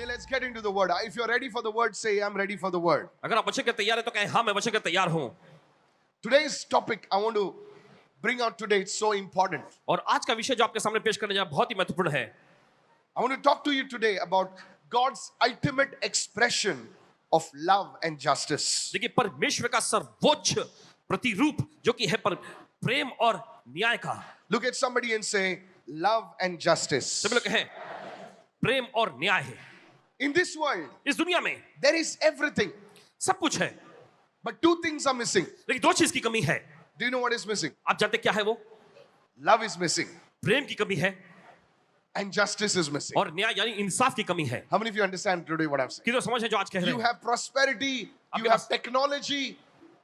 Okay, let's get into the word. If you're ready for the word, say, I'm ready for the word. अगर आप वचन के तैयार है तो कहें हाँ मैं वचन के तैयार हूं. Today's topic I want to bring out today, it's so important. और आज का विषय जो आपके सामने पेश करने जा रहा है बहुत ही महत्वपूर्ण है. I want to talk to you today about God's ultimate expression of love and justice. देखिए परमेश्वर का सर्वोच्च प्रतिरूप जो कि है पर प्रेम और न्याय का. Look at somebody and say, love and justice. सभी लोग कहें प्रेम और न्याय है. In this world, इस दुनिया में there is everything, सब कुछ है but two things are missing. लेकिन दो चीज की कमी है. Do you know what is missing? आप जानते क्या है वो? Love is missing प्रेम की कमी है and justice is missing. और न्याय यानी इंसाफ की कमी है. How many of you understand today what I'm saying? कितने समझ है जो आज कह रहे You हैं? have prosperity, you आपके have pass- technology,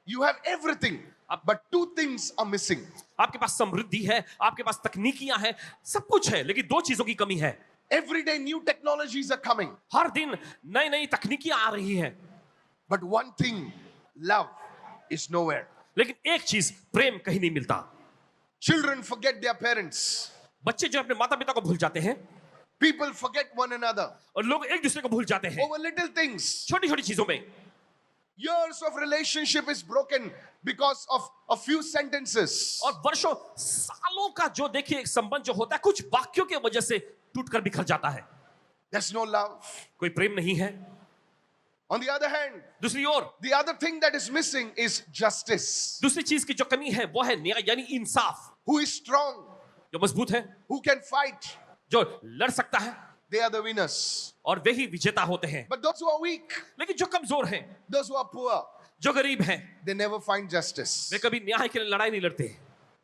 you have everything, but two things are missing. आपके पास समृद्धि है, आपके पास तकनीकियां हैं, सब कुछ है, लेकिन दो चीजों की कमी है. Every day new technologies are coming, हर दिन नई नई तकनीकियां आ रही हैं, but one thing, love is nowhere. लेकिन एक चीज प्रेम कहीं नहीं मिलता. Children forget their parents. बच्चे जो अपने माता पिता को भूल जाते हैं People forget one another और लोग एक दूसरे को भूल जाते हैं over little things. छोटी छोटी चीजों में. Years of relationship is broken because of a few sentences. और वर्षों सालों का जो देखिए एक संबंध जो होता है कुछ वाक्यों के वजह से टूटकर बिखर जाता है. There's no love. कोई प्रेम नहीं है. On the other hand, दूसरी ओर the other thing that is missing is justice. दूसरी चीज की जो कमी है वो है न्याय यानी इंसाफ. Who is strong? जो मजबूत है, Who can fight? जो लड़ सकता है They are the winners. और वे ही विजेता होते हैं. But those who are weak, लेकिन जो कमजोर हैं, those who are poor, जो गरीब हैं, they never find justice. वे कभी न्याय के लिए लड़ाई नहीं लड़ते.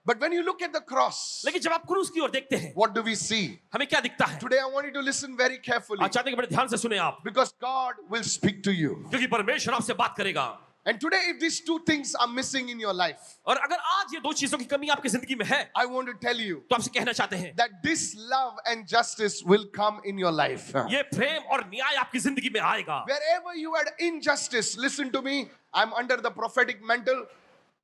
But when you look at the cross, लेकिन जब आप क्रूस की ओर देखते हैं what do we see? हमें क्या दिखता है? Today I want you to listen very carefully आज चाहते हैं कि बड़े ध्यान से सुने आप because God will speak to you. क्योंकि परमेश्वर आपसे बात करेगा. And today, if these two things are missing in your life, और अगर आज ये दो चीजों की कमी आपकी जिंदगी में है I want to tell you तो आपसे कहना चाहते हैं that this love and justice will come in your life. ये प्रेम और न्याय आपकी जिंदगी में आएगा. Wherever you had injustice, listen to me, I'm under the prophetic mantle.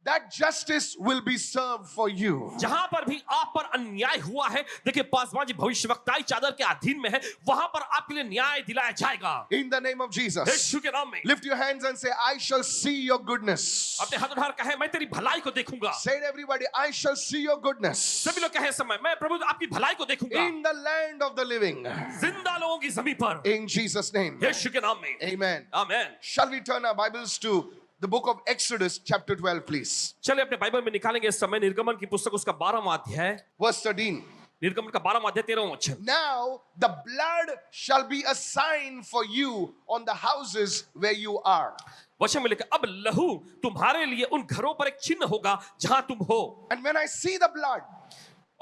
That justice will be served for you. जहां पर भी आप पर अन्याय हुआ है देखिए पासवान जी भविष्यवक्ताई चादर के अधीन में है वहां पर आपके लिए न्याय दिलाया जाएगा. In the name of Jesus. यीशु के नाम में Lift your hands and say, I shall see your goodness. अपने हाथ उठाकर कहे मैं तेरी भलाई को देखूंगा. Say it, everybody, I shall see your goodness सभी लोग कहे समय मैं प्रभु आपकी भलाई को देखूंगा in the land of the living. जिंदा लोगों की जमीन पर In Jesus' name. यीशु के नाम में. Amen. Amen. Shall we turn our Bibles to the book of Exodus, chapter 12, please? चलिए अपने बाइबल में निकालेंगे इस समय निर्गमन की पुस्तक उसका 12वां अध्याय. Verse 13. निर्गमन का 12वां अध्याय 13वां वचन. Now the blood shall be a sign for you on the houses where you are. वचन में लिखा अब लहू तुम्हारे लिए उन घरों पर एक चिन्ह होगा जहां तुम हो. And when I see the blood,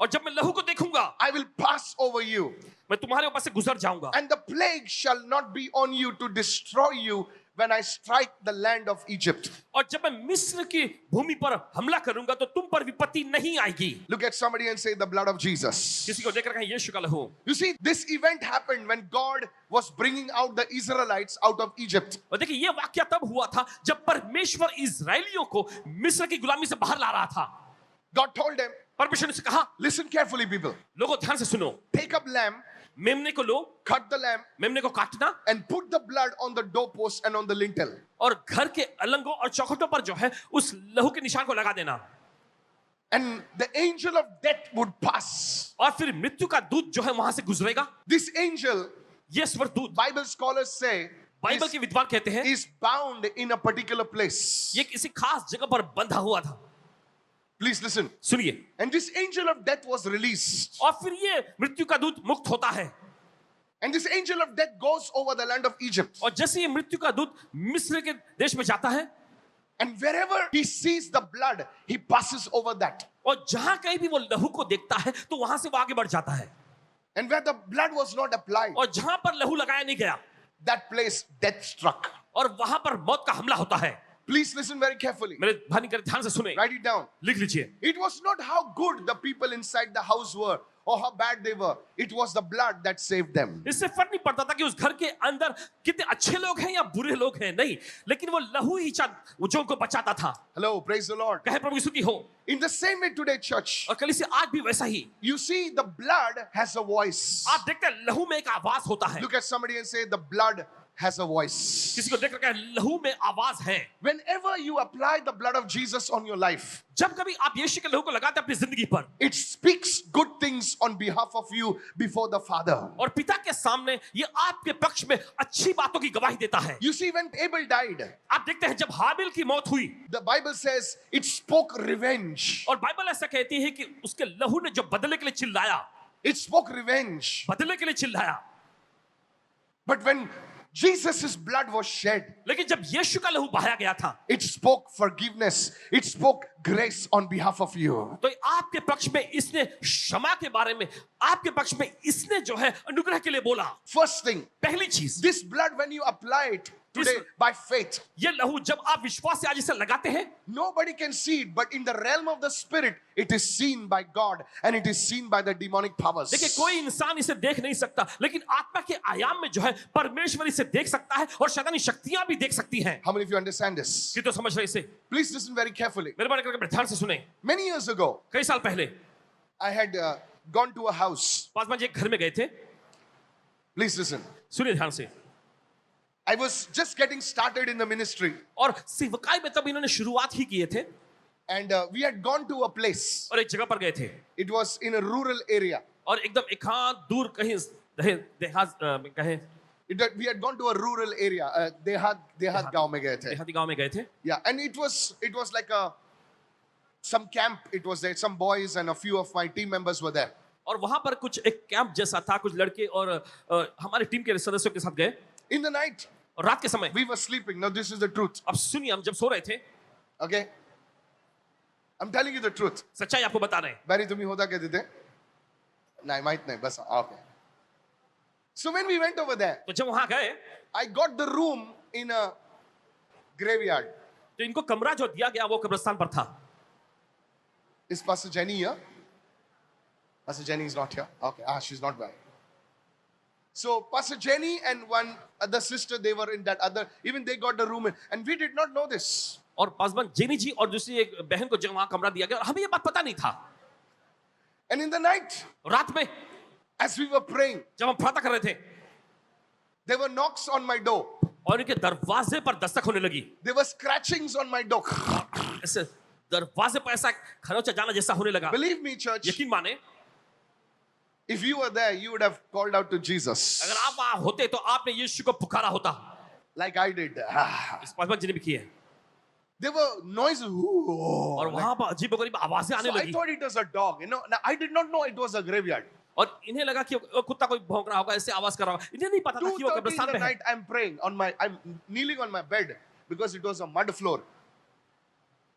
और जब मैं लहू को देखूंगा I will pass over you. मैं तुम्हारे ऊपर से गुजर जाऊंगा. And the plague shall not be on you to destroy you when I strike the land of Egypt. और जब मैं मिस्र की भूमि पर हमला करूंगा तो तुम पर विपत्ति नहीं आएगी. Look at somebody and say, the blood of Jesus. किसी को देखकर कहें यीशु का लहू. You see, this event happened when God was bringing out the Israelites out of Egypt. और देखिए ये वाक्य तब हुआ था जब परमेश्वर इजरायलियों को मिस्र की गुलामी से बाहर ला रहा था. God told them, परमेश्वर ने कहा listen carefully, people. लोगों ध्यान से सुनो. Take up lamb, मेमने को लो, cut the lamb, मेमने को काटना and put the blood on the doorpost and on the lintel. और घर के अलंगों और चौखटों पर जो है उस लहू के निशान को लगा देना. And the angel of death would pass. और फिर मृत्यु का दूत जो है वहां से गुजरेगा. This angel, ये स्वर दूत Bible scholars say, बाइबल के विद्वान कहते हैं is bound in a particular place. ये किसी खास जगह पर बंधा हुआ था. Please listen. सुनिए. And this angel of death was released. और फिर ये मृत्यु का दूत मुक्त होता है. And this angel of death goes over the land of Egypt. और जैसे ये मृत्यु का दूत मिस्र के देश में जाता है And wherever he sees the blood, he passes over that. और जहां कहीं भी वो लहू को देखता है तो वहां से वो आगे बढ़ जाता है. And where the blood was not applied, और जहां पर लहू लगाया नहीं गया that place death struck. और वहां पर मौत का हमला होता है. Please listen very carefully. मेरे भानी कर ध्यान से सुने. Write it down. लिख लीजिए. It was not how good the people inside the house were or how bad they were. It was the blood that saved them. इससे फर्क नहीं पड़ता था कि उस घर के अंदर कितने अच्छे लोग हैं या बुरे लोग हैं, नहीं, लेकिन वो लहू ही जो उनको बचाता था। Hello, praise the Lord. कहे प्रभु की स्तुति हो। In the same way today, church, और कलीसिया आज भी वैसा ही, you see the blood has a voice. आप देखते हैं लहू में एक आवाज होता है। Look at somebody and say, the blood has a voice. किसी को देख कर कहे लहू में आवाज है। Whenever you apply the blood of Jesus on your life, जब कभी आप यीशु के लहू को लगाते हैं अपनी जिंदगी पर, it speaks good things on behalf of you before the Father. और पिता के सामने ये आपके पक्ष में अच्छी बातों की गवाही देता है। You see, when Abel died, आप देखते हैं जब हाबिल की मौत हुई, the Bible says it spoke revenge. और बाइबल ऐसा कहती है कि उसके लहू ने जो बदले के लिए चिल्लाया, It spoke revenge. बदले के लिए चिल्लाया। But when Jesus' blood was shed, लेकिन जब यीशु का लहू बहाया गया था, it spoke forgiveness. It spoke grace on behalf of you. तो आपके पक्ष में इसने क्षमा के बारे में, आपके पक्ष में इसने जो है अनुग्रह के लिए बोला। First thing, पहली चीज, this blood, when you apply it today by faith, ये लहू जब आप विश्वास से आज इसे लगाते हैं, nobody can see it, but in the realm of the spirit, it is seen by God and it is seen by the demonic powers. देखिए कोई इंसान इसे देख नहीं सकता, लेकिन आत्मा के आयाम में जो है परमेश्वर इसे देख सकता है और शैतानी शक्तियां भी देख सकती हैं। How many of you understand this? कि तो समझ रहे इसे? Please listen very carefully. मेरे बारे में ध्यान से सुने। Many years ago, कई साल पहले I had gone to a house. Paswan ji एक घर में गए थे। Please listen. सुनिए ध्यान से। I was just getting started in the ministry, और सेवकाई में तब इन्होंने शुरुआत ही किए थे, and we had gone to a place. और एक जगह पर गए थे, It was in a rural area. और एकदम एक हाथ दूर कहीं देहात कहें We had gone to a rural area. Dehat गांव में गए थे. देहाती गांव में गए थे, Yeah, and it was like some camp. It was there. Some boys and a few of my team members were there. और वहां पर कुछ एक कैंप जैसा था, कुछ लड़के और हमारे टीम के सदस्यों के साथ गए। In the night, और रात के समय we were sleeping. Now this is the truth. अब सुनिए, हम जब सो रहे थे, Okay, I'm telling you the truth. सच्चाई आपको बता रहे हैं। Barry, तुम्ही होता कहते थे? नहीं, माहित नहीं, बस okay. So when we went over there, तो जब वहां गए I got the room in a graveyard. तो इनको कमरा जो दिया गया वो कब्रिस्तान पर था। Is Pastor Jenny here? Pastor Jenny is not here. Okay, she's not well. So Pastor Jenny and one other sister, they were in that other, even they got the room in, and we did not know this. और Paswan jenny जी और दूसरी एक बहन को जब वहां कमरा दिया गया, हमें ये बात पता नहीं था। And in the night, रात में as we were praying, जब हम प्रार्थना कर रहे थे, there were knocks on my door. और इनके दरवाजे पर दस्तक होने लगी। There were scratchings on my door. ऐसे दरवाजे पर ऐसा खरोंचा जाना जैसा होने लगा। Believe me, church, यकीन माने, if you were there, you would have called out to Jesus. अगर आप वहां होते तो आपने यीशु को पुकारा होता, Like I did. इस पासवान जी ने भी किया है। There were noises. और Like, वहां पर अजीब-ओ-गरीब आवाजें आने so I लगी, thought it was a dog. You know, now, I did not know it was a graveyard. और इन्हें लगा कि कुत्ता कोई भौंक रहा होगा, ऐसे आवाज कर रहा होगा। इन्हें नहीं पता था कि वो 2:30 in कब्रिस्तान the पे है। night, I'm praying I'm kneeling on my bed because it was a mud floor.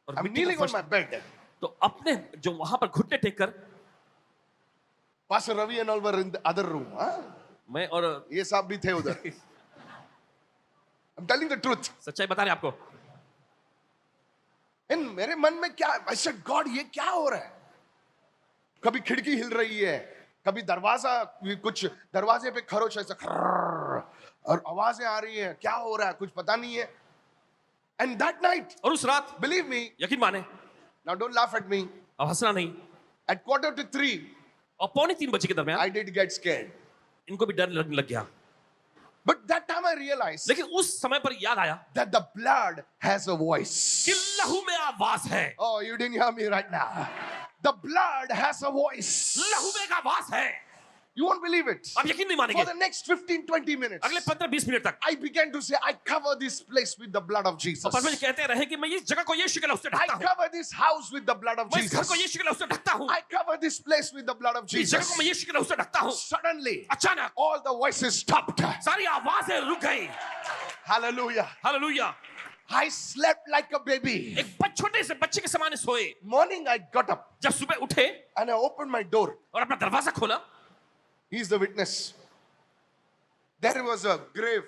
और I'm मिट्टी का kneeling on फर्श- my bed. तो अपने जो वहां पर घुटने टेक कर, Pastor Ravi and all were in the other room. Huh? मैं और ये सब भी थे उधर. I'm telling the truth. सच्चाई बता रहे हैं आपको। And मेरे मन में क्या? I said, God, ये क्या हो रहा है? कभी खिड़की हिल रही है, कभी दरवाजा, कुछ दरवाजे पे खरोच ऐसा खर्र, और आवाजें आ रही है, क्या हो रहा है? कुछ पता नहीं है. And that night, और उस रात believe me, यकीन माने, now don't laugh at me. अब हंसना नहीं, At 2:45, और 2:45 के दरमियान I did get scared. इनको भी डर लगने लग गया। But that time I realized लेकिन उस समय पर याद आया that the blood has a voice. कि लहू में आवाज है, Oh, you didn't hear me right now. The blood has a voice. लहू में एक आवाज है। You won't believe it. आप यकीन नहीं For मानेंगे, the next 15-20 minutes, अगले 15-20 मिनट तक I began to say, I cover this place with the blood of Jesus. और परमेश्वर कहते रहे कि मैं इस जगह को यीशु के लहू से I ढकता हूँ, cover this house with the blood of मैं इस घर Jesus. को यीशु के लहू से ढकता हूँ, I cover this place with the blood of इस जगह को Jesus. मैं यीशु के लहू से ढकता हूँ। Suddenly, अचानक all the voices stopped. सारी आवाजें रुक गई। Hallelujah. Hallelujah. I slept like a baby. एक छोटे से बच्चे के समान सोए। Morning, I got up जब सुबह उठे and I opened my door. और अपना दरवाजा खोला, He's the witness. There was a grave.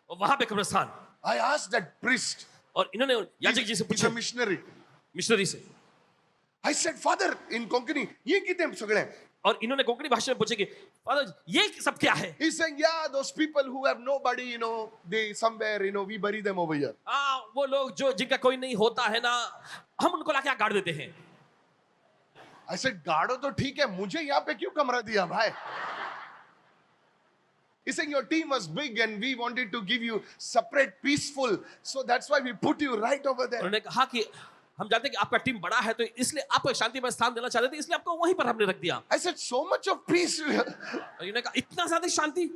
और वहां पे कब्रिस्तान, I asked that priest. और इन्होंने याजक जी से He's a पूछा, missionary. मिशनरी से, I said, Father, in Konkani, ये कितने सगळे? और इन्होंने कोंकणी भाषा में पूछे कि फादर ये सब क्या है? He's saying, yeah, those people who have nobody, they somewhere, we bury them over here. वो लोग जो जिनका कोई नहीं होता है ना, हम उनको लाके गाड़ देते हैं। I said, गाड़ो तो ठीक है, मुझे यहाँ पे क्यों कमरा दिया भाई? He's saying your team was big and we wanted to give you separate, peaceful, so that's why we put you right over there. उन्होंने कहा कि हम जानते हैं कि आपका टीम बड़ा है तो इसलिए आपको शांति में स्थान देना चाहते थे, इसलिए आपको वहीं पर हमने रख दिया। I said, so much of peace. और इन्होंने कहा इतना ज्यादा शांति।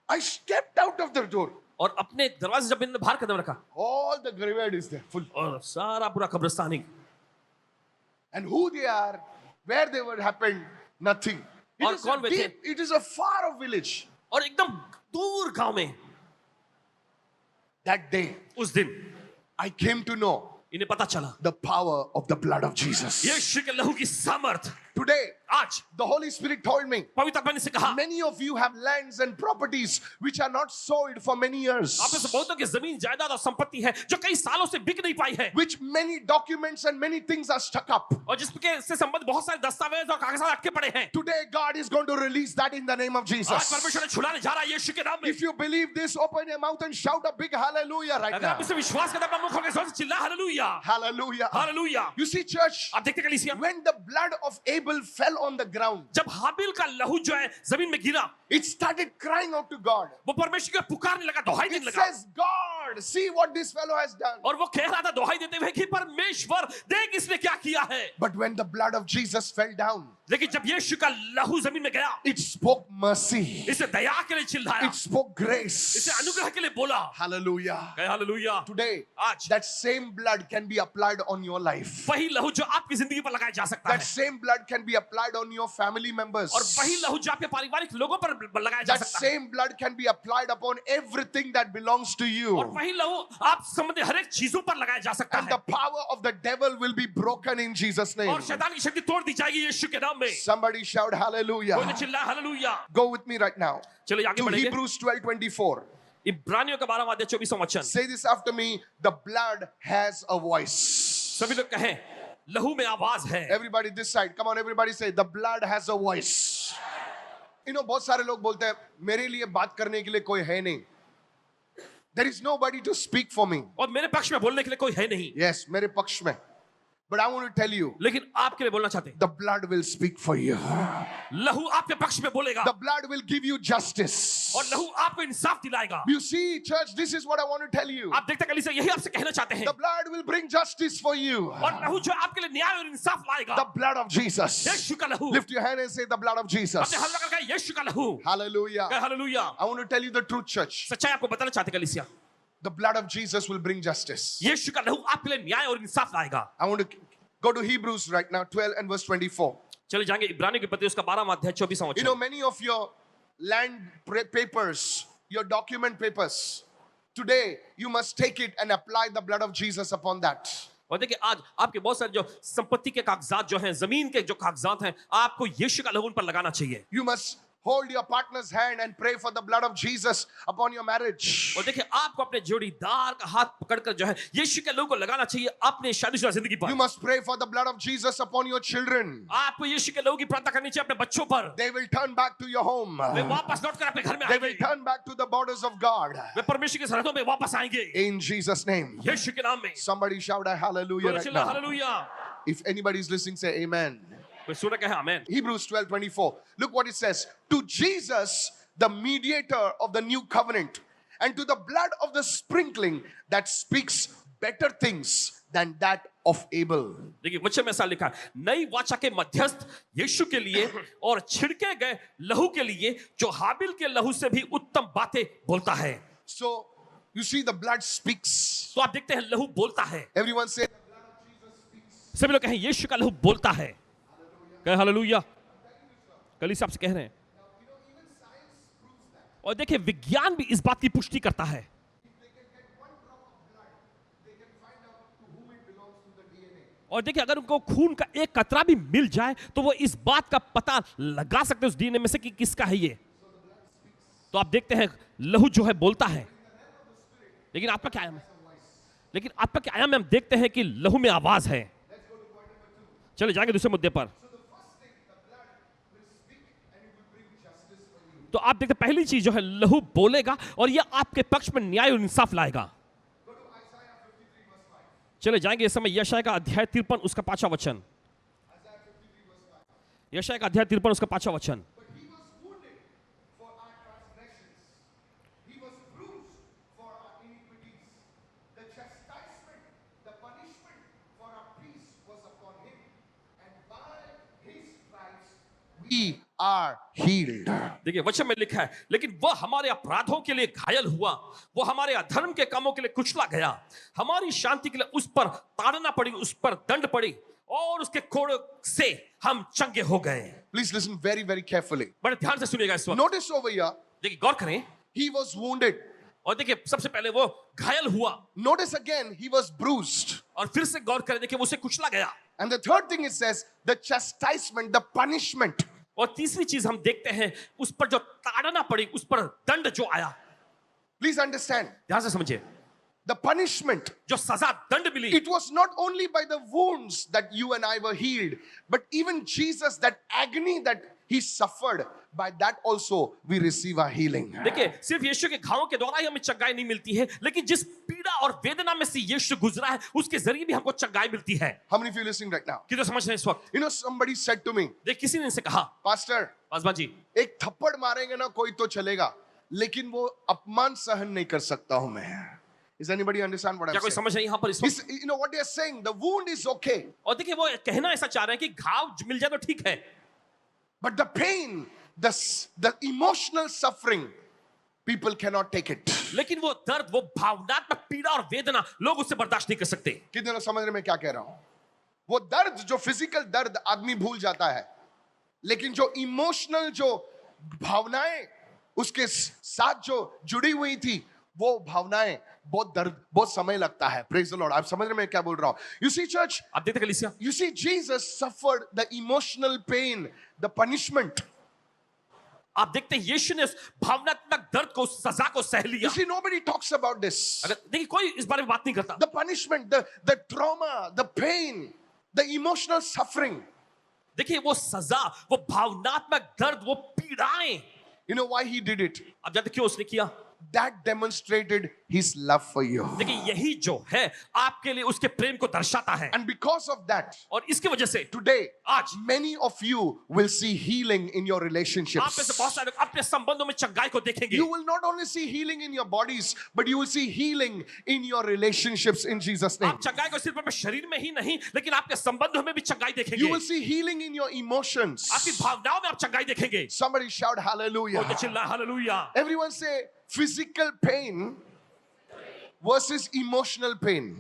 I stepped out of the door. और अपने दरवाजे जब इन्होंने बाहर कदम रखा, All the graveyard is there, full. और सारा पूरा कब्रिस्तान ही। And who they are, where they were happened, nothing. It और is कौन a वे थे? deep, it is a far off village. और एकदम दूर गांव में That day, उस दिन I came to know इन्हें पता चला the power of the blood of Jesus. यीशु के लहू की सामर्थ। Today, आज the Holy Spirit told me, पवित्र आत्मा ने से कहा, many of you have lands and properties which are not sold for many years, आप में से बहुतों की जमीन जायदाद और संपत्ति है जो कई सालों से बिक नहीं पाई है, which many documents and many things are stuck up. और जिसके से संबंध बहुत सारे दस्तावेज और कागजात अटके पड़े हैं। Today, God is going to release that in the name of आज Jesus. परमेश्वर ने छुड़ाने जा रहा है यीशु के नाम में। If you believe this, open your mouth and shout a big hallelujah right अगर आप now. इसे विश्वास करते हैं, अपना मुख खोल के जोर से चिल्ला hallelujah, Hallelujah. Hallelujah. You see, church, आप देखते कलीसिया, when the blood of Abel fell on the ground, जब हाबिल का लहू जो है जमीन में गिरा, it started crying out to God. वो परमेश्वर को पुकारने लगा, दोहाई It देने लगा, says, God, see what this fellow has done. और वो कह रहा था दोहाई देते हुए कि परमेश्वर देख इसने क्या किया है। But when the blood of Jesus fell down, लेकिन जब यीशु का लहू जमीन में गया, it spoke mercy. इसे दया के लिए चिल्लाया, It spoke grace. इसे अनुग्रह के लिए बोला। Hallelujah. कहे हालेलुया। Today, आज that same blood can be applied on your life. वही लहू जो आपकी जिंदगी पर लगाया जा सकता That है, same blood can be applied on your family members. और वही लहू जो आपके पारिवारिक लोगों पर लगाया जा That सकता है, same blood can be applied upon everything that belongs to और you. वही लहू आप संबंधित हर एक चीजों पर लगाया जा सकता And the है, power of the devil will be broken in Jesus' name. और शैतान की शक्ति तोड़ दी जाएगी यीशु के नाम में। Somebody shout कोई तो hallelujah. चिल्लाए hallelujah. Go with me right now चलिए आगे to बढ़ेंगे। Hebrews 12:24. इब्रानियों का 12वां अध्याय 24वां वचन। Say this after me. The blood has a voice. सभी लोग कहें लहू में आवाज है। Everybody this side. Come on, everybody say the blood has a voice. बहुत सारे लोग बोलते हैं मेरे लिए बात करने के लिए कोई है नहीं. There is nobody to speak for me. और मेरे पक्ष में बोलने के लिए कोई है नहीं, Yes, मेरे पक्ष में. But I want to tell you, लेकिन आपके लिए बोलना चाहते हैं, the blood will speak for you. लहू आपके पक्ष में बोलेगा, The blood will give you justice. और लहू आपको इंसाफ दिलाएगा। You see, church, this is what I want to tell you. आप देखते कलीसिया, यही आपसे कहना चाहते हैं, The blood will bring justice for you. और लहू जो आपके लिए न्याय और इंसाफ लाएगा, The blood of Jesus. यीशु का लहू। Lift your hand and say the blood of Jesus. अपने हाथ लगा के यीशु का लहू। Hallelujah. कहे hallelujah. I want to tell you the truth, church. सच्चाई आपको बताना चाहते कलीसिया, The blood of Jesus will bring justice. यीशु का लहू आपके लिए न्याय और इंसाफ लाएगा। I want to go to Hebrews right now, 12 and verse 24. चलिए जाएंगे इब्रानियों के पत्री उसका 12वां अध्याय 24वां वचन। Many of your land papers, your document papers, today you must take it and apply the blood of Jesus upon that. और देखिए आज आपके बहुत सारे जो संपत्ति के कागजात जो हैं, जमीन के जो कागजात हैं, आपको यीशु का लहू उन पर लगाना चाहिए। You must hold your partner's hand and pray for the blood of Jesus upon your marriage. और देखिए आपको अपने जोड़ीदार का हाथ पकड़कर जो है यीशु के लहू को लगाना चाहिए अपने शादीशुदा जिंदगी You पर। must pray for the blood of Jesus upon your children. आपको यीशु के लहू की प्रार्थना करनी चाहिए अपने बच्चों पर। They will turn back to your home. वे वापस लौट कर अपने घर में They will आएंगे, turn back to the borders of God. वे परमेश्वर की सरहदों में वापस आएंगे In Jesus' name. यीशु के नाम में। Somebody shout a hallelujah right now. Hallelujah. If anybody is listening, say amen. कोई सुन के आमेन। Hebrews 12:24. Look what it says. To Jesus, the mediator of the new covenant, and to the blood of the sprinkling that speaks better things than that of Abel. देखिए वचन में ऐसा लिखा है, नई वाचा के मध्यस्थ यीशु के लिए और छिड़के गए लहू के लिए जो हाबिल के लहू से भी उत्तम बातें बोलता है। So, you see the blood speaks. तो आप देखते हैं लहू बोलता है। Everyone say, सभी लोग कहें यीशु का लहू बोलता है। कहे हालेलुया। कलीसिया आपसे कह रहे हैं, और देखिए विज्ञान भी इस बात की पुष्टि करता है। और देखिए अगर उनको खून का एक कतरा भी मिल जाए तो वो इस बात का पता लगा सकते हैं उस डीएनए में से कि किसका है ये। तो आप देखते हैं लहू जो है बोलता है। लेकिन आत्मा के आयाम में, हम देखते हैं कि लहू में आवाज है। चले जाएंगे दूसरे मुद्दे पर। तो आप देखते पहली चीज जो है लहू बोलेगा और यह आपके पक्ष में न्याय और इंसाफ लाएगा। चले जाएंगे इस समय यशायाह का अध्याय 53 उसका 5वां वचन। यशायाह का अध्याय 53 उसका 5वां वचन। We are healed. देखिए वचन में लिखा है, लेकिन वह हमारे अपराधों के लिए घायल हुआ, वो हमारे अधर्म के कामों के लिए कुचला गया, हमारी शांति के लिए उस पर ताड़ना पड़ी, उस पर दंड पड़ी और उसके कोड़ से हम चंगे हो गए। Please listen very, very carefully. बड़े ध्यान से सुनिएगा इस वक्त। Notice over here, देखिए गौर करें, he was wounded. और देखिए सबसे पहले वो घायल हुआ, Notice again, he was bruised. और फिर से गौर करें, देखिए वो उसे कुचला गया। And the third thing it says, the chastisement, the punishment. और तीसरी चीज हम देखते हैं, उस पर जो ताड़ना पड़ी, उस पर दंड जो आया। Please understand, ध्यान से समझिए, the punishment, जो सजा दंड मिली, it was not only by the wounds that you and I were healed, but even Jesus, that agony that he suffered, by that also we receive our healing. देखिए सिर्फ यीशु के घावों के द्वारा ही हमें चंगाई नहीं मिलती है, लेकिन जिस पीड़ा और वेदना में से यीशु गुजरा है, उसके जरिए भी हमको चंगाई मिलती है। How many of you listening right now? कितने समझ रहे हैं इस वक्त? You know, somebody said to me, देख किसी ने इनसे कहा, Pastor, पासवान जी, एक थप्पड़ मारेंगे ना कोई तो चलेगा, लेकिन वो अपमान सहन नहीं कर सकता हूं मैं. Does anybody understand what क्या I'm कोई saying? समझ रहे हैं यहाँ पर इस वक्त? You know what they're saying? The wound is okay, और देखिए वो कहना ऐसा चाह रहे हैं कि घाव मिल जाए तो ठीक है, but the pain, the emotional suffering, people cannot take it. लेकिन वो दर्द, वो भावनात्मक पीड़ा और वेदना लोग उससे बर्दाश्त नहीं कर सकते। कितने लोग समझ रहे मैं क्या कह रहा हूं? वो दर्द, जो फिजिकल दर्द आदमी भूल जाता है, लेकिन जो इमोशनल, जो भावनाएं उसके साथ जो जुड़ी हुई थी, वो भावनाएं बहुत दर्द, बहुत समय लगता है. Praise the Lord. आप समझ रहे मैं क्या बोल रहा हूं? You see, church, आप देखते कलीसिया, you see, Jesus suffered the emotional pain, the punishment. आप देखते हैं यीशु ने उस भावनात्मक दर्द को, उस सजा को सह लिया। You see, nobody talks about this. अगर देखिए कोई इस बारे में बात नहीं करता, The punishment, the trauma, the pain, the emotional suffering. देखिए वो सजा, वो भावनात्मक दर्द, वो पीड़ाएं, You know why he did it? आप जानते क्यों उसने किया? That demonstrated his love for you. देखिए यही जो है आपके लिए उसके प्रेम को दर्शाता है, And because of that, और इसकी वजह से today, आज many of you will see healing in your आप में से relationships. बहुत सारे लोग अपने संबंधों में चंगाई को देखेंगे। You will not only see healing in your bodies, but you will see healing in your relationships in Jesus' name. आप चंगाई को सिर्फ अपने शरीर में ही नहीं, लेकिन आपके संबंधों में भी चंगाई You देखेंगे। will see healing in your emotions. आपकी भावनाओं में आप चंगाई देखेंगे। Somebody shout तो hallelujah. चिल्ला hallelujah. Everyone say physical pain versus emotional pain.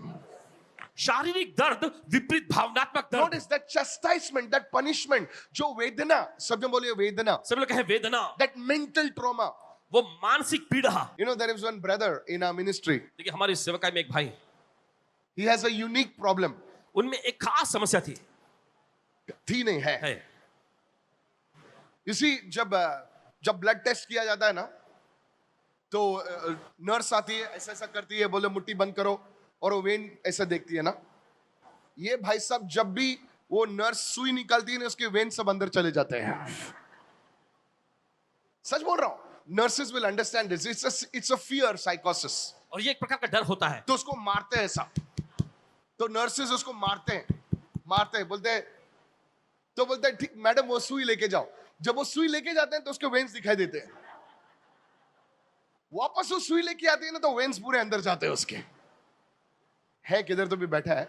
शारीरिक दर्द विपरीत भावनात्मक दर्द। Notice that chastisement, that punishment, जो वेदना, सब जन बोलिए वेदना, सब लोग कहें वेदना, that mental trauma. वो मानसिक पीड़ा। You know, there is one brother in our ministry. देखिए हमारी सेवकाई में एक भाई, He has a unique problem. उनमें एक खास समस्या थी, थी नहीं है. है। You see, जब ब्लड टेस्ट किया जाता है ना, तो नर्स आती है, ऐसा ऐसा करती है, बोले मुट्ठी बंद करो, और वो वेन ऐसा देखती है ना. ये भाई साहब, जब भी वो नर्स सुई निकालती है ना, उसके वेन सब अंदर चले जाते हैं. सच बोल रहा हूं. Nurses will understand this. It's a fear psychosis. और ये एक प्रकार का डर होता है। तो उसको मारते हैं सब, तो नर्सेस उसको मारते हैं, बोलते हैं, तो बोलते हैं ठीक मैडम वो सुई लेके जाओ. जब वो सुई लेके जाते हैं तो उसके वेन्स दिखाई देते हैं. वापस वो सुई लेके आते हैं ना, तो वेन्स पूरे अंदर जाते हैं उसके. है किधर तो भी बैठा है.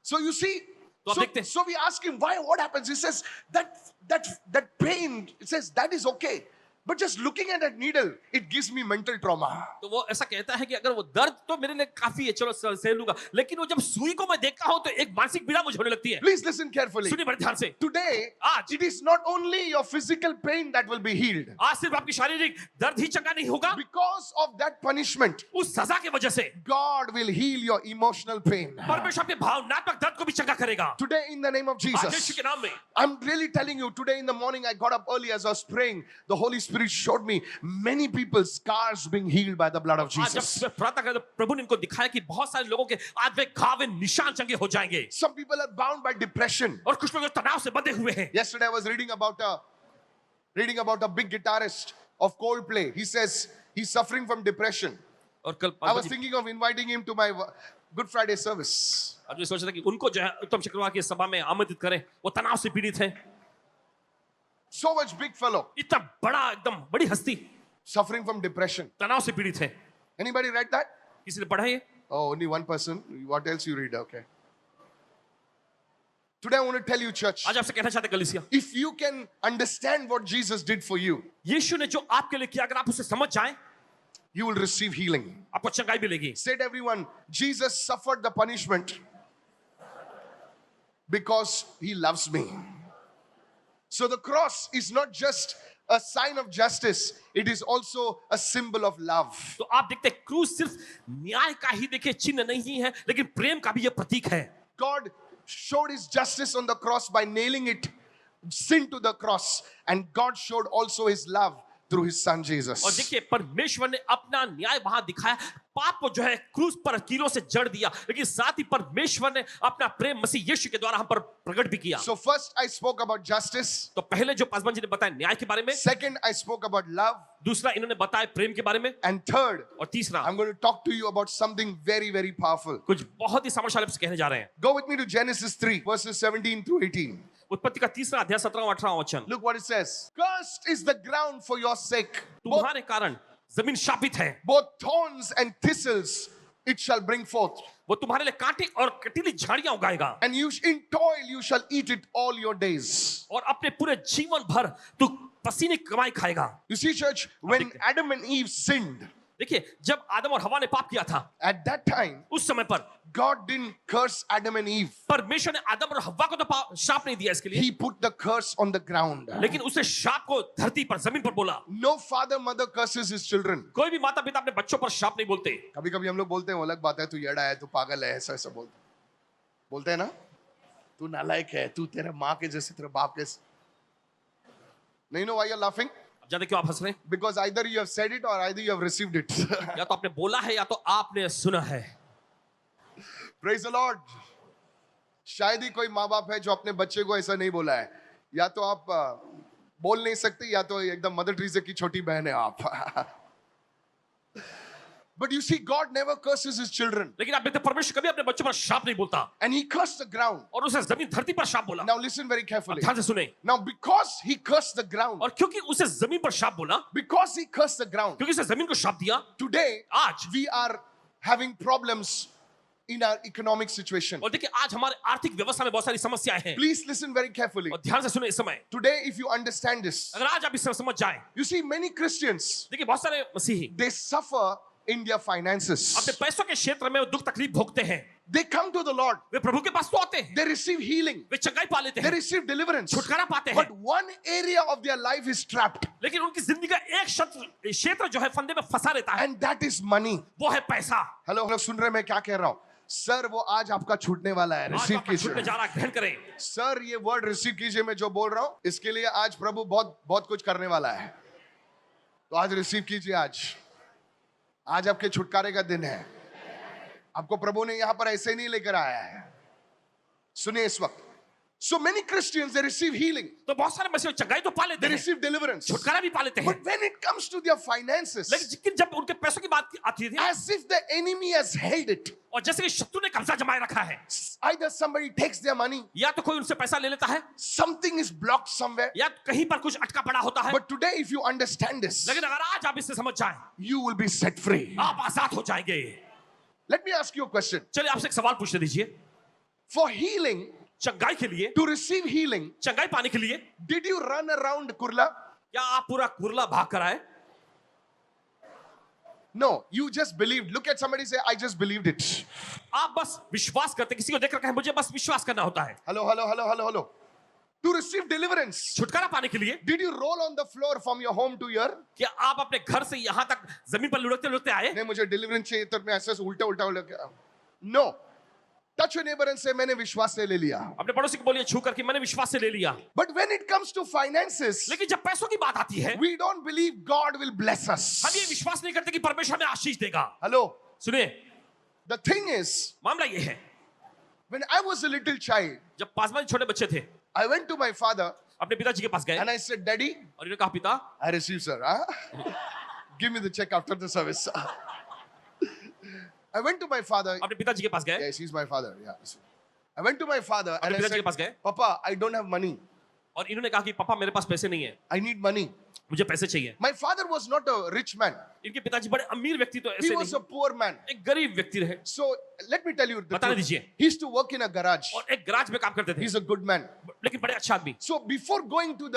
So you see, तो आप देखते हैं, so we ask him why, what happens? He says that pain, it says that is okay, but just looking at that needle, it gives me mental trauma. तो वो ऐसा कहता है कि अगर वो दर्द तो मेरे लिए काफी है, चलो सह लूंगा, लेकिन वो जब सुई को मैं देखता हूं तो एक मानसिक पीड़ा मुझे होने लगती है। Please listen carefully. सुनिए बड़े ध्यान से। Today, आज it is not only your physical pain that will be healed. आज सिर्फ आपकी शारीरिक दर्द ही चंगा नहीं होगा, Because of that punishment, उस सजा की वजह से God will heal your emotional pain. परमेश्वर आपके भावनात्मक दर्द को भी चंगा करेगा। Today, in the name of आज यीशु Jesus, के नाम में I'm really telling you, today in the morning, I got up early as I was praying. The Holy Spirit showed me many people's scars being healed by the blood of आज जब Jesus. मैं प्रार्थना कर, प्रभु ने इनको दिखाया कि बहुत सारे लोगों के आज वे घाव, वे निशान चंगे हो जाएंगे, Some people are bound by depression. और कुछ लोग तनाव से बंधे हुए हैं। Yesterday, I was reading about Reading about a big guitarist of Coldplay. He says he's suffering from depression. और कल I was thinking of inviting him to my Good Friday service. अब जो सोच रहे कि उनको जो है उत्तम शुक्रवार की सभा में आमंत्रित करें, वो तनाव से पीड़ित हैं। So much big fellow. इतना बड़ा एकदम बड़ी हस्ती Suffering from depression. तनाव से पीड़ित है। Anybody read that? किसी ने पढ़ा ये? Oh, only one person. What else you read? Okay. Today I want to tell you, church, आज आपसे कहना चाहते हैं कलीसिया, if you can understand what Jesus did for you, यीशु ने जो आपके लिए किया, अगर आप उसे समझ जाएं, you will receive healing. आपको चंगाई मिलेगी। Said everyone, Jesus suffered the punishment because he loves me. So the cross is not just a sign of justice, it is also a symbol of love. तो आप देखते हैं क्रूस सिर्फ न्याय का ही देखिए चिन्ह नहीं है, लेकिन प्रेम का भी ये प्रतीक है। God showed his justice on the cross by nailing it, sin to the cross, and God showed also his love through his son और Jesus. देखिए परमेश्वर ने अपना न्याय वहां दिखाया, पाप को जो है क्रूस पर कीलों से जड़ दिया, लेकिन साथ ही परमेश्वर ने अपना प्रेम मसीह यीशु के द्वारा हम पर प्रकट भी किया। So first I spoke about justice, तो पहले जो पासवान जी ने बताया न्याय के बारे में, second I spoke about love, दूसरा इन्होंने बताया प्रेम के बारे में, and third और तीसरा I'm going to talk to you about something very, very powerful. कुछ बहुत ही सामर्थ्यशाली आपसे कहने जा रहे हैं। Go with me to Genesis 3, verses 17 through 18. उत्पत्ति का तीसरा अध्याय 17 और 18 वचन। Look what it says. Cursed is the ground for your sake. तुम्हारे कारण जमीन शापित है, Both thorns and thistles it shall bring forth. वो तुम्हारे लिए कांटे और कटीली झाड़ियां उगाएगा, And in toil you shall eat it all your days. और अपने पूरे जीवन भर तू पसीने की कमाई खाएगा। You see, church, when Adam and Eve sinned, देखिए जब आदम और हवा ने पाप किया था, at that time, उस समय पर God didn't curse Adam and Eve. परमेश्वर ने आदम और हवा को तो शाप नहीं दिया इसके लिए, He put the curse on the ground. लेकिन उसने शाप को धरती पर जमीन पर बोला। No father, mother curses his children. कोई भी माता पिता अपने बच्चों पर शाप नहीं बोलते। कभी कभी हम लोग बोलते हैं वो अलग बात है, तू येड़ा है, तू पागल है, ऐसा ऐसा बोलते हैं ना, तू नालायक है, तू तेरे माँ के जैसे, तेरे बाप के नहीं। know why you're laughing? अब जानते क्यों आप हंस रहे हैं? Because either you have said it or either you have received it. या तो आपने बोला है या तो आपने सुना है। Praise the Lord. शायद ही कोई माँ बाप है जो अपने बच्चे को ऐसा नहीं बोला है। या तो आप बोल नहीं सकते, या तो एकदम मदर टेरेसा की छोटी बहन है आप। But you see, God never curses his children. लेकिन आप देखते हैं परमेश्वर कभी अपने बच्चों पर शाप नहीं बोलता, And he cursed the ground. और उसे जमीन धरती पर शाप बोला। Now listen very carefully. ध्यान से सुने, Now because he cursed the ground, और क्योंकि उसे जमीन पर शाप बोला, because he cursed the ground, क्योंकि उसे जमीन को शाप दिया, today आज we are having problems in our economic situation. और देखिए आज हमारे आर्थिक व्यवस्था में बहुत सारी समस्याएं हैं। Please listen very carefully. और ध्यान से सुने इस समय, Today, if you understand this, अगर आज आप इस समय समझ जाएं, you see many Christians, देखिए बहुत सारे मसीही they suffer in their finances. अपने पैसों के क्षेत्र में वो दुख तकलीफ भोगते हैं। They come to the Lord, वे प्रभु के पास तो आते हैं, they receive healing, वे चंगाई पा लेते they हैं, receive deliverance. छुटकारा पाते हैं, But one area of their life is trapped, लेकिन उनकी जिंदगी का एक क्षेत्र जो है फंदे में फंसा रहता है, and that is money. वो है पैसा। हेलो हेलो, सुन रहे हैं मैं क्या कह रहा हूं? सर वो आज आपका छूटने वाला है, आज रिसीव आपका छूटने कीजिए। जा रहा है, ग्रहण करें। सर ये वर्ड रिसीव कीजिए, मैं जो बोल रहा हूं इसके लिए आज प्रभु बहुत बहुत कुछ करने वाला है, तो आज रिसीव कीजिए। आज आपके छुटकारे का दिन है। आपको प्रभु ने यहां पर ऐसे नहीं लेकर आया है। सुनिए इस वक्त, so many Christians they receive healing, तो बहुत सारे मसीही चंगाई तो पा लेते they हैं, receive deliverance, छुटकारा भी पा लेते हैं, but when it comes to their finances, लेकिन जब उनके पैसों की बात आती है, as if the enemy has held it. और जैसे कि शत्रु ने कब्जा जमाए रखा है, Either somebody takes their money, या तो कोई उनसे पैसा ले लेता है, something is blocked somewhere. या कहीं पर कुछ अटका पड़ा होता है। But today, if you understand this, लेकिन अगर आज आप इससे समझ जाएं, you will be set free. आप आजाद हो जाएंगे। Let me ask you a question. चलिए आपसे एक सवाल पूछने दीजिए, For healing, चंगाई के लिए, to receive healing, चंगाई पाने के लिए did you run around Kurla? क्या आप पूरा कुरला भाग कर आए? No, you just believed. Look at somebody, say, I just believed it. आप बस विश्वास करते, किसी को देखकर कहें मुझे बस विश्वास करना होता है। Hello. To receive deliverance, छुटकारा पाने के लिए did you roll on the floor from your home to here? क्या आप अपने घर से यहाँ तक जमीन पर लुढ़कते लुढ़कते आए? नहीं, मुझे deliverance चाहिए, तो मैं ऐसे उल्टा No. Touch your neighbor and say, मैंने विश्वास से ले लिया. अपने पड़ोसी को बोलिए छू करके मैंने विश्वास से ले लिया। But when it comes to finances, लेकिन जब पैसों की बात आती है, we don't believe God will bless us. हम ये विश्वास नहीं करते कि परमेश्वर हमें आशीष देगा। Hello. सुनिए, The thing is, मामला ये है, when I was a little child, जब पासवान छोटे बच्चे थे, I went to my father अपने पिताजी के पास गए And I said, Daddy, और इन्होंने कहा पिता I received, sir. Huh? Give me the check after the service. I went to my father. अपने पिताजी के पास गए Yes, he's my father. Yeah. I went to my father and अपने I पिताजी के said, पास गए Papa, I don't have money. और इन्होंने कहा कि पापा मेरे पास पैसे नहीं है, I need money. मुझे पैसे चाहिए। My father was not a rich man. इनके पिताजी बड़े अमीर व्यक्ति तो He ऐसे was a नहीं, poor man. एक गरीब व्यक्ति रहे So let me tell you the बताने truth. दीजिए। He used to work in a garage. और एक गराज में काम करते थे, He's a good man. लेकिन बड़े अच्छा आदमी। So before going to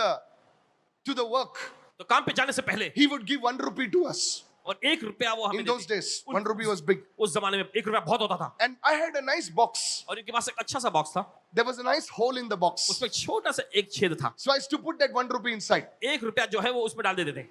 the work, तो काम पे जाने से पहले he would give 1 rupee to us. और 1 रुपया वो हमें In those देते। days, 1 rupee was big. उस जमाने में 1 रुपया बहुत होता था। And I had a nice box. और इनके पास एक अच्छा सा बॉक्स था, There was a nice hole in the box. उसमें छोटा सा एक छेद था। So I used to put that 1 rupee inside. 1 रुपया जो है वो उसमें डाल देते थे।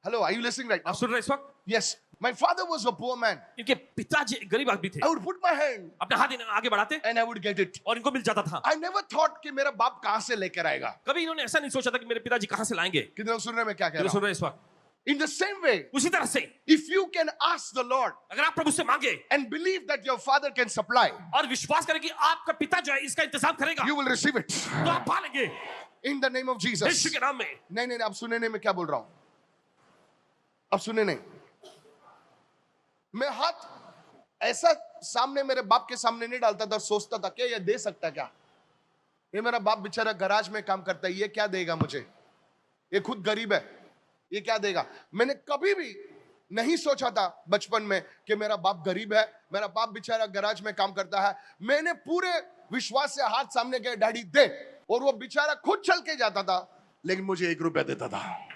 Hello, are you listening right now? आप सुन रहे हैं इस वक्त? Yes. My father was a poor man. इनके पिताजी एक गरीब आदमी थे, I would put my hand अपना हाथ इन्हें आगे बढ़ाते and I would get it. और इनको मिल जाता था। I never thought कि मेरा बाप कहाँ से लेकर आएगा. कभी इन्होंने ऐसा नहीं सोचा था कि मेरे पिताजी कहाँ से लाएंगे। कितने लोग सुन रहे हैं मैं क्या कह तो रहा सुन हूँ? रहे हैं इस वक्त? In the same way, उसी तरह से if you can ask the Lord अगर आप प्रभु से मांगे and believe that your father can supply, और विश्वास करें कि आपका पिता जो है इसका इंतजाम करेगा, you will receive it. तो आप पा लेंगे In the name of Yeshu Jesus. के नाम में। नहीं नहीं आप सुने नहीं मैं क्या बोल रहा हूँ. अब सुने नहीं. मैं हाथ ऐसा सामने मेरे बाप के सामने नहीं डालता था और सोचता था क्या ये दे सकता क्या. ये मेरा बाप बेचारा गराज में काम करता है, ये क्या देगा मुझे. ये खुद गरीब है, ये क्या देगा. मैंने कभी भी नहीं सोचा था बचपन में कि मेरा बाप गरीब है, मेरा बाप बेचारा गराज में काम करता है. मैंने पूरे विश्वास से हाथ सामने किया, डैडी दे. और वो बेचारा खुद चल के जाता था, लेकिन मुझे 1 रुपया देता था.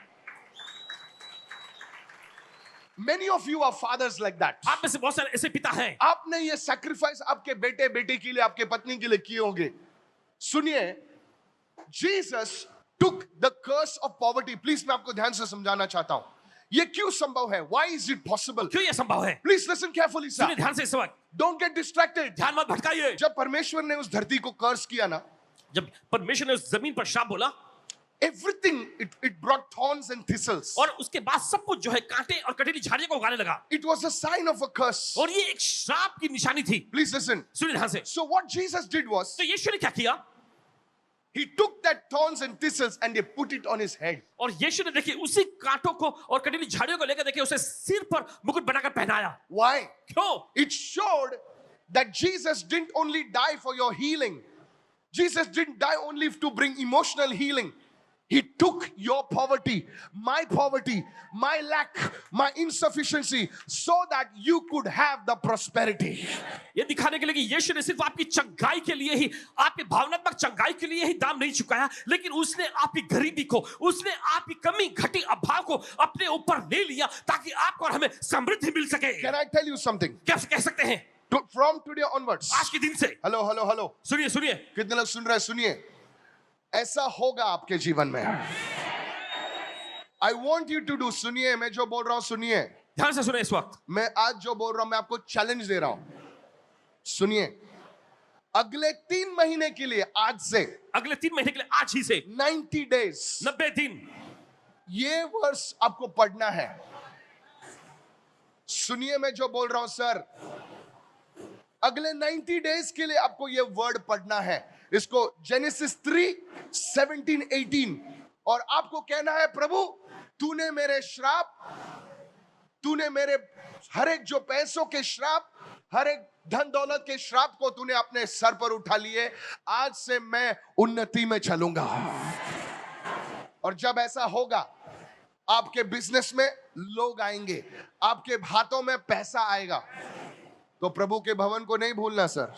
Many of you are fathers like that. आप में से बहुत सारे ऐसे पिता हैं। आपने ये सैक्रिफाइस आपके बेटे बेटी के लिए, आपके पत्नी के लिए किए होंगे. सुनिए, Jesus took the curse of poverty. Please मैं आपको ध्यान से समझाना चाहता हूं. ये क्यों संभव है? Why is it possible? क्यों ये संभव है? Please listen carefully, sir. सुनिए ध्यान से इस वक्त, Don't get distracted. ध्यान मत भटकाइए। जब परमेश्वर ने उस धरती को कर्स किया ना, जब परमेश्वर ने उस जमीन पर श्राप बोला everything it brought thorns and thistles. और उसके बाद सब कुछ जो है कांटे और कटीली झाड़ियों को उगाने लगा, It was a sign of a curse. और ये एक श्राप की निशानी थी। Please listen. सुनिए ध्यान से, So what Jesus did was, तो यीशु ने क्या किया? he took that thorns and thistles and he put it on his head. और यीशु ने देखिए उसी कांटों को और कटीली झाड़ियों को लेकर देखिए उसे सिर पर मुकुट बनाकर पहनाया। Why? क्यों? It showed that Jesus didn't only die for your healing. Jesus didn't die only to bring emotional healing. He took your poverty, my lack, my insufficiency, so that you could have the prosperity. ये दिखाने के लिए कि यीशु ने सिर्फ आपकी चंगाई के लिए ही, आपकी भावनात्मक चंगाई के लिए ही दाम नहीं चुकाया, लेकिन उसने आपकी गरीबी को, उसने आपकी कमी घटी अभाव को अपने ऊपर ले लिया ताकि आपको और हमें समृद्धि मिल सके। Can I tell you something? क्या कह सकते हैं? From today onwards. आज के दिन से Hello. सुनिए सुनिए, कितने लोग सुन रहे हैं? सुनिए. ऐसा होगा आपके जीवन में. I want you to do. सुनिए, मैं जो बोल रहा हूं सुनिए. ध्यान से सुनिए इस वक्त, मैं आज जो बोल रहा हूं मैं आपको चैलेंज दे रहा हूं. सुनिए, अगले 3 महीने के लिए आज से, अगले 3 महीने के लिए आज ही से 90 days, 90 दिन ये वर्ष आपको पढ़ना है. सुनिए मैं जो बोल रहा हूं सर, अगले 90 days के लिए आपको ये वर्ड पढ़ना है. इसको जेनेसिस 3:17-18, और आपको कहना है प्रभु तूने मेरे श्राप, तूने मेरे हर एक जो पैसों के श्राप, हर एक धन दौलत के श्राप को तूने अपने सर पर उठा लिए. आज से मैं उन्नति में चलूंगा. और जब ऐसा होगा आपके बिजनेस में लोग आएंगे, आपके हाथों में पैसा आएगा. तो प्रभु के भवन को नहीं भूलना सर.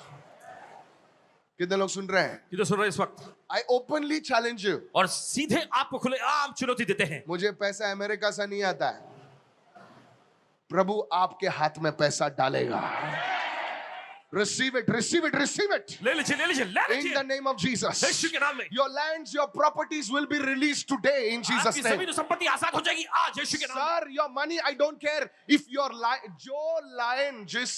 कितने लोग सुन रहे हैं? ये तो सुन रहे हैं इस वक्त, I openly challenge you. और सीधे आपको खुले आम चुनौती देते हैं। मुझे पैसा अमेरिका से नहीं आता है, प्रभु आपके हाथ में पैसा डालेगा. Receive it. ले लीजिए In the name of Jesus. यीशु के नाम में Your lands, your properties will be released today in Jesus' आपकी name. जमीन और संपत्ति आजाद हो जाएगी आज यीशु के नाम में। Sir, your money, I don't care if your जो लायन, जिस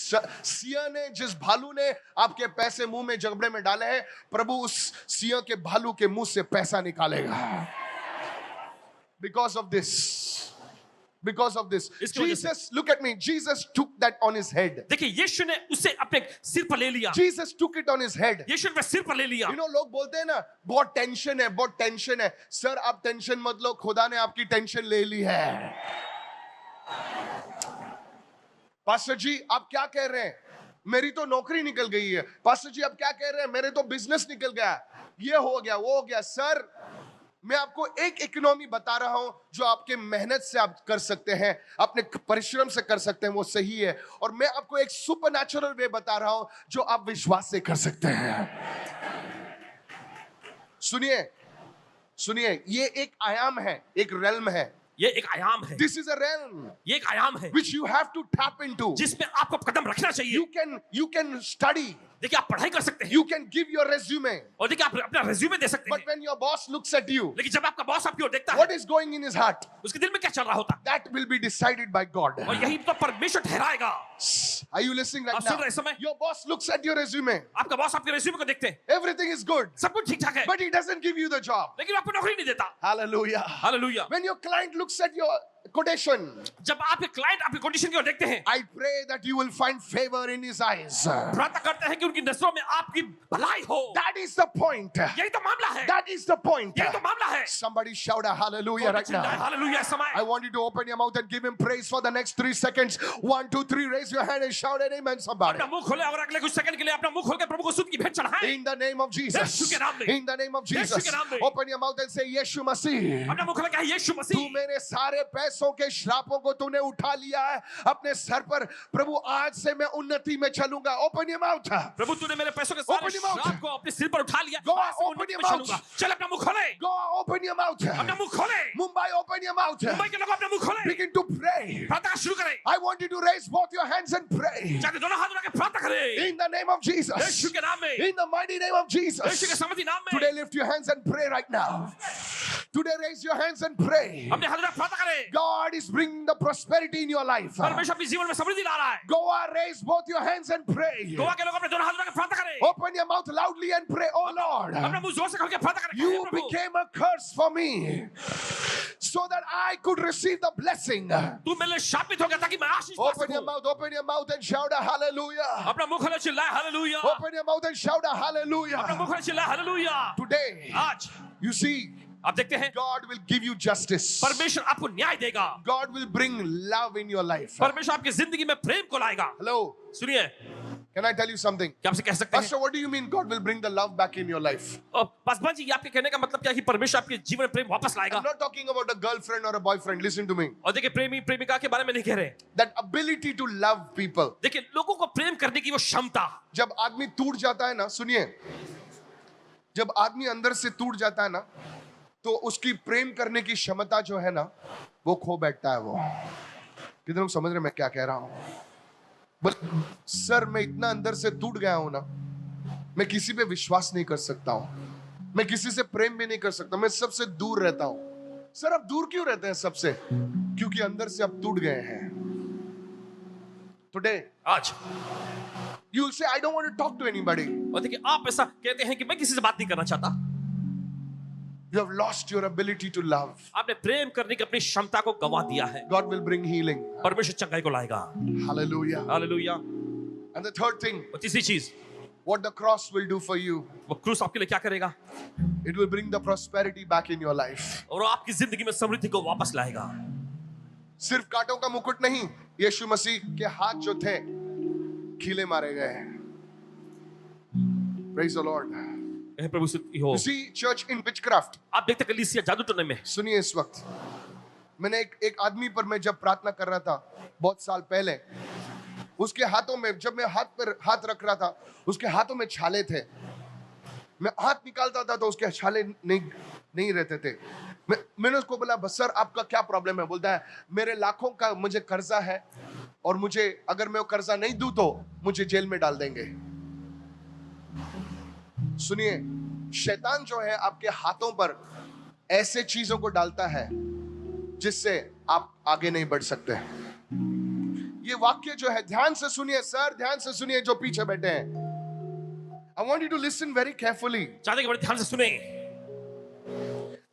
सिंह ने, जिस भालू ने आपके पैसे मुंह में जबड़े में डाले हैं, प्रभु उस सिंह के भालू के मुंह से पैसा निकालेगा. Because of this, because of this. इसकी वजह से। Jesus, look at me. Jesus took that on his head. देखिए यीशु ने उसे अपने सिर पर ले लिया, Jesus took it on his head. यीशु ने अपने सिर पर ले लिया। You know, लोग बोलते हैं ना, बहुत टेंशन है, बहुत टेंशन है। सर, आप टेंशन मत लो, खुदा ने आपकी टेंशन ले ली है। पास्टर जी, आप क्या कह रहे हैं? मेरी तो नौकरी निकल गई है। पास्टर जी, आप क्या कह रहे हैं? मेरे तो बिजनेस निकल गया, ये हो गया, वो हो गया। सर, मैं आपको एक इकोनॉमी बता रहा हूं जो आपके मेहनत से आप कर सकते हैं, अपने परिश्रम से कर सकते हैं, वो सही है। और मैं आपको एक सुपरनैचुरल वे बता रहा हूं जो आप विश्वास से कर सकते हैं। सुनिए, सुनिए, ये एक आयाम है, एक रेल्म है। ये एक आयाम है, This is a realm ये एक आयाम है which you have to tap into. जिसमें आपको कदम रखना चाहिए। You can study, देखिए आप पढ़ाई कर सकते हैं, you can give your resume, और देखिए आप अपना रिज्यूमे दे सकते but हैं, when your boss looks at you, लेकिन जब आपका बॉस आपकी ओर देखता है, what is going in his heart? उसके दिल में क्या चल रहा होता है, That will be decided by God. और यही तो परमेश्वर ठहराएगा। Are you listening right आप सुन now? रहे इस समय? Your boss looks at your resume. आपका बॉस आपके रिज्यूमे को देखते हैं, Everything is good, सब कुछ ठीक ठाक है, but he doesn't give you the job. लेकिन आपको नौकरी नहीं देता। Hallelujah. Hallelujah. When your client looks at your quotation, जब आपके क्लाइंट आपकी कंडीशन की ओर देखते हैं, I pray that you will find favor in his eyes. प्रार्थना करते हैं कि उनकी नजरों में आपकी भलाई हो। That is the point. यही तो मामला है, That is the point. यही तो मामला है। Somebody shout a hallelujah right now. Hallelujah इस समय। I want you to open your mouth and give him praise for the next 3 seconds. 1, 2, 3, raise your hand and shout an amen, somebody. अपना मुंह खोले और अगले कुछ सेकंड के लिए अपना मुंह खोल के प्रभु को स्तुति की भेंट चढ़ाएं। In the name of Jesus. यीशु के नाम में। In the name of Yeshu Jesus. के नाम में। Open your mouth and say, Yeshu Masih. अपना मुंह खोले कहे यीशु तू मसीह, मेरे सारे पैसों के श्रापों को तूने उठा लिया है अपने सर पर। प्रभु, आज से मैं उन्नति में चलूंगा। Open your mouth. प्रभु तूने मेरे पैसों के सारे Open your mouth. श्राप को अपने सिर पर उठा लिया। Go, आज से open उन्नति your में mouth. चलूंगा। चल अपना मुंह खोले, Go, open your mouth. अपना मुंह खोले। Mumbai, open your mouth. Mumbai के लोग अपना मुंह खोले, Begin to pray. प्रार्थना शुरू करें। I want you to raise both your hands and pray. चाहे दोनों हाथ उठा के प्रार्थना करें। In the name of Jesus. यीशु के नाम में, In the mighty name of यीशु के Jesus. समर्थी नाम में। Today lift your hands and pray right now. Today raise your hands and pray. अपने हाथ उठा प्रार्थना करें। God is bringing the prosperity in your life. परमेश्वर अपने जीवन में समृद्धि ला रहा है। Goa, raise both your hands and pray. Goa के लोग अपने दोनों हाथ उठा के प्रार्थना करें। Open your mouth loudly and pray. Oh Lord, अपना मुंह जोर से खोल के प्रार्थना करें। you hey Prabhu, became a curse for me so that I could receive the blessing. तू मेरे लिए शापित हो गया ताकि मैं आशीष पा Open your सकूं। mouth, open your mouth and shout a hallelujah. अपना मुंह खोले चिल्लाए hallelujah. Open your mouth and shout a अपना मुंह hallelujah. खोले चिल्लाए हालेलुया। Today, आज you see, आप देखते हैं God will give you justice. परमेश्वर आपको न्याय देगा। God will bring love in your life. परमेश्वर आपकी जिंदगी में प्रेम को लाएगा। Hello, सुनिए, can I tell you something? क्या आपसे कह सकते हैं? Pastor, what do you mean God will bring the love back in your life? और पासवान जी, ये आपके कहने का मतलब क्या है कि परमेश्वर आपके जीवन में प्रेम वापस लाएगा? I'm not talking about a girlfriend or a boyfriend. Listen to me. और देखिए प्रेमी प्रेमिका के बारे में नहीं कह रहे। That ability to love people. देखिए लोगों को प्रेम करने की वो क्षमता, जब आदमी टूट जाता है ना, सुनिए, जब आदमी अंदर से टूट जाता है ना, तो उसकी प्रेम करने की क्षमता जो है ना, वो खो बैठता है। वो कितने लोग समझ रहे हैं मैं क्या कह रहा हूं? बस सर, मैं इतना अंदर से टूट गया हूं ना, मैं किसी पे विश्वास नहीं कर सकता हूं, मैं किसी से प्रेम भी नहीं कर सकता, मैं सबसे दूर रहता हूं। सर, आप दूर क्यों रहते हैं सबसे? क्योंकि अंदर से आप टूट गए हैं। Today, आज you will say, I don't want to talk to anybody. और देखिए आप ऐसा कहते हैं कि मैं किसी से बात नहीं करना चाहता। You have lost your ability to love. आपने प्रेम करने की अपनी क्षमता को गंवा दिया है। God will bring healing. परमेश्वर चंगाई को लाएगा। Hallelujah. Hallelujah. And the third thing, और तीसरी चीज, what the cross will do for you, वो क्रूस आपके लिए क्या करेगा? it will bring the prosperity back in your life. और वो आपकी जिंदगी में समृद्धि को वापस लाएगा। सिर्फ कांटों का मुकुट नहीं, यीशु मसीह के हाथ जो थे खीले मारे गए। Praise the Lord. हे प्रभु स्तुति हो। You see, church in witchcraft. आप देखते कलीसिया जादू टोने में। सुनिए, इस वक्त मैंने एक आदमी पर मैं जब प्रार्थना कर रहा था बहुत साल पहले, उसके हाथों में, जब मैं हाथ पर हाथ रख रहा था, उसके हाथों में छाले थे। मैं हाथ निकालता था तो उसके छाले नहीं रहते थे। मैंने उसको बोला, बस सर आपका क्या प्रॉब्लम है? बोलता है, मेरे लाखों का मुझे कर्जा है और मुझे, अगर मैं वो कर्जा नहीं दूं तो मुझे जेल में डाल देंगे। सुनिए, शैतान जो है आपके हाथों पर ऐसे चीजों को डालता है जिससे आप आगे नहीं बढ़ सकते। ये वाक्य जो है, ध्यान से सुनिए सर, ध्यान से सुनिए जो पीछे बैठे हैं। I want you to listen very carefully. चाहते कि बड़े ध्यान से सुने।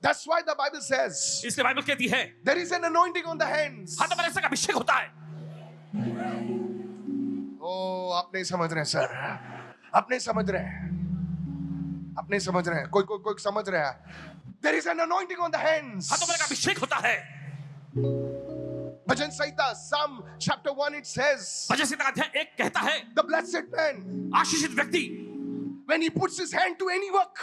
That's why the Bible says इसलिए बाइबल कहती है there is an anointing on the hands. हाथों पर ऐसा का अभिषेक होता है। ओ, आप नहीं समझ रहे सर, आप नहीं समझ रहे हैं, आप नहीं समझ रहे हैं, कोई समझ रहा है। There is an anointing on the hands. हाथों पर एक अभिषेक होता है। भजन संहिता Psalm chapter 1 it says भजन संहिता का अध्याय 1 कहता है the blessed man आशीषित व्यक्ति when he puts his hand to any work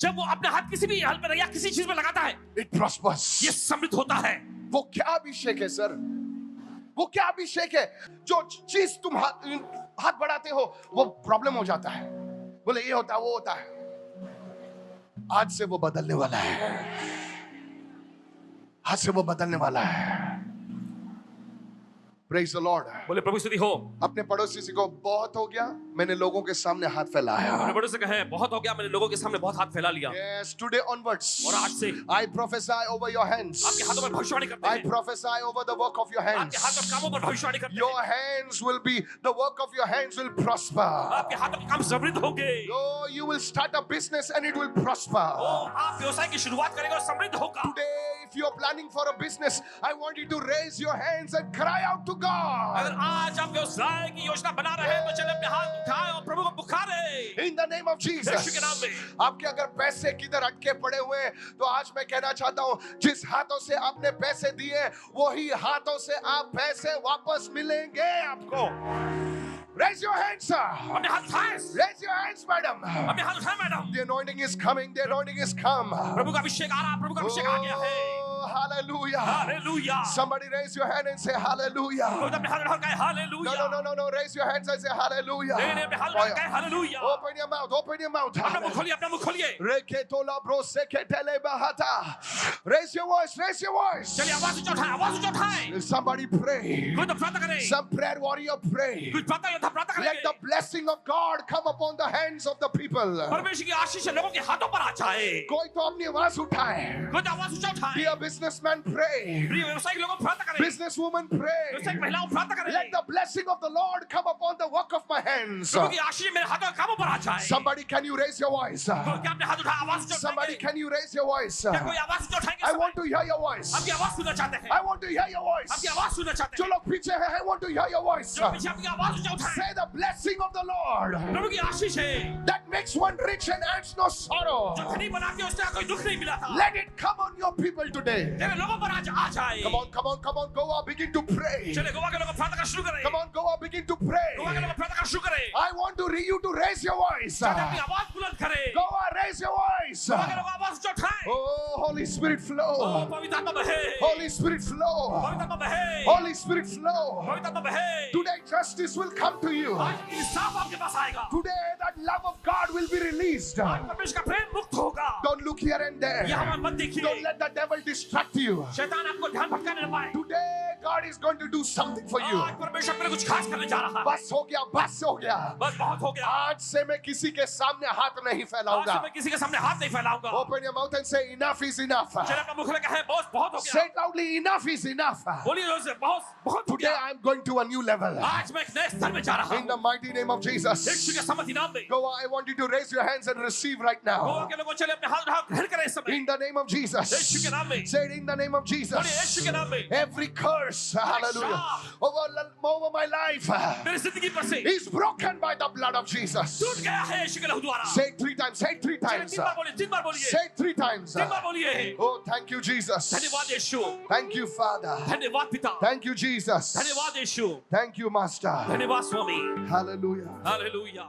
जब वो अपने हाथ किसी भी हल पर या किसी चीज में लगाता है it prospers. ये समृद्ध होता है। वो क्या अभिषेक है सर, वो क्या अभिषेक है? जो चीज तुम हाथ बढ़ाते हो वो प्रॉब्लम हो जाता है, बोले ये होता है वो होता है, आज से वो बदलने वाला है, आज से वो बदलने वाला है। Praise the Lord. बोले प्रभु स्तुति हो। अपने पड़ोसी से को बहुत हो गया, मैंने लोगों के सामने हाथ फैलाया। अपने पड़ोसी से कहे बहुत हो गया, मैंने लोगों के सामने बहुत हाथ फैला लिया। Yes, today onwards. और आज से I prophesy over your hands. आपके हाथों पर भविष्यवाणी करते I हैं। prophesy over the work of your hands. आपके हाथ और कामों पर भविष्यवाणी करते हैं। Your hands will be, the work of your hands will prosper. आपके हाथों के काम समृद्ध होंगे। Oh, you will start a business and it will prosper. आप व्यवसाय की शुरुआत करेंगे और समृद्ध होगा। Today, if you are planning for a business, I want you to raise your hands and cry out to God. अगर आज आप व्यवसाय की योजना बना रहे हैं तो चले अपने हाथ उठाएं और प्रभु को पुकारें। In the name of Yeshu Jesus. के नाम में। आपके अगर पैसे किधर अटके पड़े हुए हैं तो आज मैं कहना चाहता हूं, जिस हाथों से आपने पैसे दिए वही हाथों से आप पैसे वापस मिलेंगे आपको। Raise your hands, sir. अपने हाथ उठाएं। Raise your hands, madam. अपने हाथ उठाएं madam. The anointing is coming. The anointing is come. प्रभु का अभिषेक आ रहा, प्रभु का अभिषेक आ गया है। Oh, hallelujah. Hallelujah. Somebody raise your hand and say hallelujah. कोई अपने हाथ उठा के No, hallelujah. no. Raise your hands and say hallelujah. नहीं अपने हाथ उठा के hallelujah. Open your mouth. Open your mouth. अपना मुंह खोलिए, अपना मुंह खोलिए। Reketola broseketele bahata. Raise your voice. Raise your voice. चलिए आवाज ऊंचा उठाएं, आवाज ऊंचा उठाएं। Somebody pray. कोई तो प्रार्थना करे। Some prayer warrior pray. कुछ प्रार्थना योद्धा प्रार्थना Let the करेंगे। blessing of God come upon the hands of the people. परमेश्वर की आशीष लोगों के हाथों पर आ जाए। कोई तो अपनी आवाज उठाए. कोई तो आवाज ऊंचा उठाएं। Be a businessman, pray. प्रिय व्यवसायिक लोगों प्रार्थना करें। Businesswoman, pray. व्यवसायिक महिलाओं प्रार्थना करें। Let the blessing of the Lord come upon the work of my hands. प्रभु की आशीष मेरे हाथों के कामों पर आ जाए। Somebody, can you raise your voice? कोई क्या अपने हाथ उठाए आवाज ऊंचा Somebody, उठाएंगे? can you raise your voice? क्या कोई आवाज ऊंचा उठाएंगे? I want to hear your voice. आपकी आवाज सुनना चाहते हैं। I want to hear your voice. आपकी आवाज सुनना चाहते जो हैं। लोग पीछे हैं, I want to hear your voice. जो पीछे आपकी आवाज ऊंचा उठाएं। Say the blessing of the Lord प्रभु की आशीष है that makes one rich and adds no sorrow. जो धनी बना के उसने कोई दुख नहीं मिला था। Let it come on your people today. तेरे लोगों पर आज आ जाए। Come on, Goa, begin to pray. चले गोवा के लोग प्रार्थना करना शुरू करें। Come on, Goa, begin to pray. Goa के लोग प्रार्थना करना शुरू करें। I want you to raise your voice. चले अपनी आवाज बुलंद करें। Goa, raise your voice. Goa के लोग आवाज ऊंचा उठाएं। Oh, Holy Spirit ओ flow. पवित्र आत्मा बहे। Holy Spirit flow. पवित्र आत्मा बहे। Holy Spirit flow. पवित्र आत्मा बहे। Today justice will come to you. आज इंसाफ आपके पास आएगा। Today that love of God will be released. आज परमेश्वर का प्रेम मुक्त होगा। Don't look here and there. यहाँ मत देखिए। Don't let the devil distract you. शैतान आपको ध्यान भटकाने न पाए। Today God is going to do something for you. आज परमेश्वर अपने कुछ खास करने जा रहा है। बस हो गया, बस हो गया. बस बहुत हो गया। आज से मैं किसी के सामने हाथ नहीं आज से फैलाऊंगा. मैं किसी के सामने हाथ नहीं फैलाऊंगा। Open your mouth and say enough is enough. चले अपना मुख लेकर कहें बहुत बहुत हो Say गया। it loudly, enough is enough. बोलिए जोर से बहुत बहुत हो Today गया। I'm going to a new level. आज मैं एक नए स्तर में जा रहा In the हूँ। mighty name of Jesus. यीशु के समर्थी नाम में। Go, I want you to raise your hands and receive right Goa now. के लोगों चले अपने हाथ उठाओ ग्रहण करें इस समय। In the name of Yeshu Jesus. के नाम में। Say it in the name of बोलिए Jesus. यीशु के नाम में। Every curse, hallelujah, over my life मेरी जिंदगी पर से is broken by the blood of Jesus. टूट गया है यीशु के लहू द्वारा। Say it 3 times. Say it 3 चलिए times. 3 बार बोलिए, 3 बार बोलिए। Say it 3 times. 3 बार बोलिए। Oh, thank you, Jesus. धन्यवाद यीशु। Thank you, Father. धन्यवाद पिता। Thank you, Jesus. धन्यवाद यीशु। Thank you, Master. धन्यवाद स्वामी। Hallelujah. हालेलुया।